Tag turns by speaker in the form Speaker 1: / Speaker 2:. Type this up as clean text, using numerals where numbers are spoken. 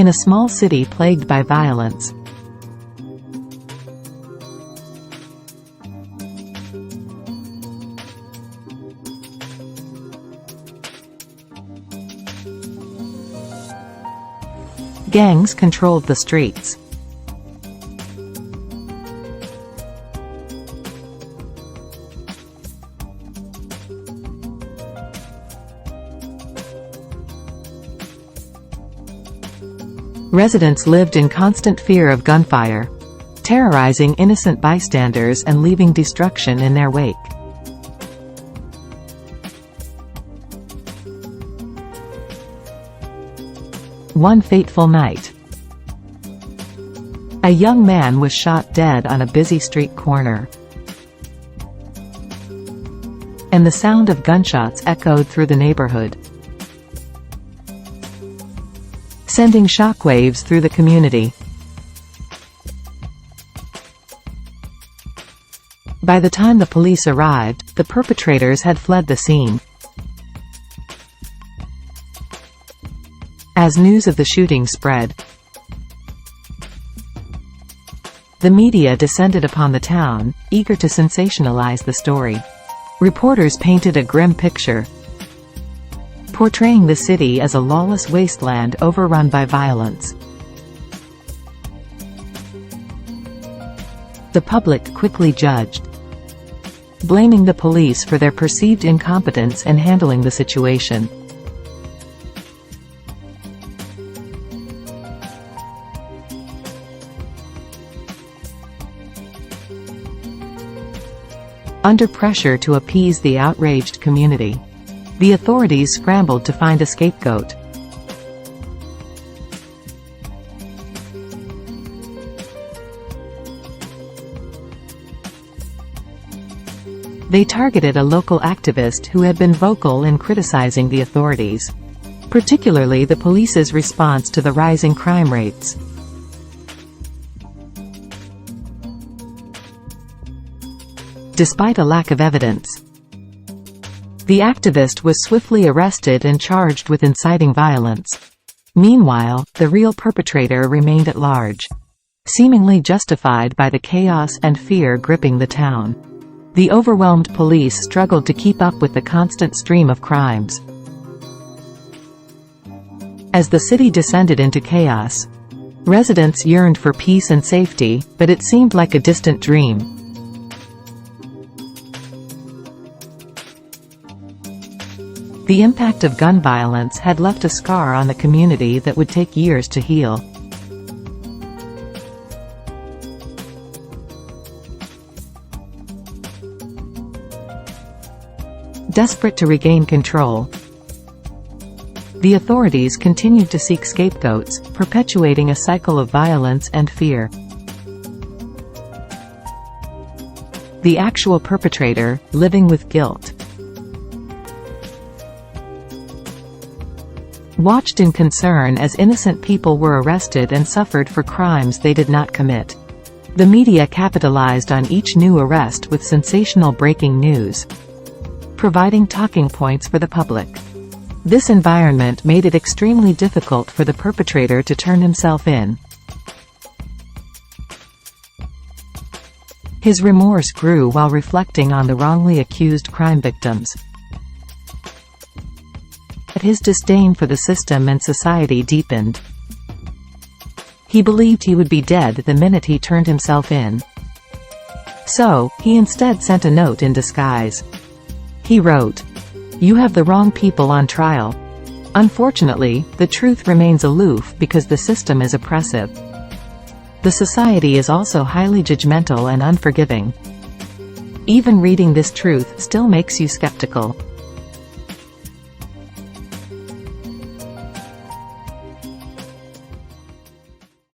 Speaker 1: In a small city plagued by violence, gangs controlled the streets. Residents lived in constant fear of gunfire, terrorizing innocent bystanders and leaving destruction in their wake. One fateful night, a young man was shot dead on a busy street corner, and the sound of gunshots echoed through the neighborhood, sending shockwaves through the community. By the time the police arrived, the perpetrators had fled the scene. As news of the shooting spread, the media descended upon the town, eager to sensationalize the story. Reporters painted a grim picture, portraying the city as a lawless wasteland overrun by violence. The public quickly judged, blaming the police for their perceived incompetence in handling the situation. Under pressure to appease the outraged community, the authorities scrambled to find a scapegoat. They targeted a local activist who had been vocal in criticizing the authorities, particularly the police's response to the rising crime rates. Despite a lack of evidence, the activist was swiftly arrested and charged with inciting violence. Meanwhile, the real perpetrator remained at large, seemingly justified by the chaos and fear gripping the town. The overwhelmed police struggled to keep up with the constant stream of crimes. As the city descended into chaos, residents yearned for peace and safety, but it seemed like a distant dream. The impact of gun violence had left a scar on the community that would take years to heal. Desperate to regain control, the authorities continued to seek scapegoats, perpetuating a cycle of violence and fear. The actual perpetrator, living with guilt, watched in concern as innocent people were arrested and suffered for crimes they did not commit. The media capitalized on each new arrest with sensational breaking news, providing talking points for the public. This environment made it extremely difficult for the perpetrator to turn himself in. His remorse grew while reflecting on the wrongly accused crime victims. His disdain for the system and society deepened. He believed he would be dead the minute he turned himself in. So, he instead sent a note in disguise. He wrote, "You have the wrong people on trial. Unfortunately, the truth remains aloof because the system is oppressive. The society is also highly judgmental and unforgiving. Even reading this truth still makes you skeptical."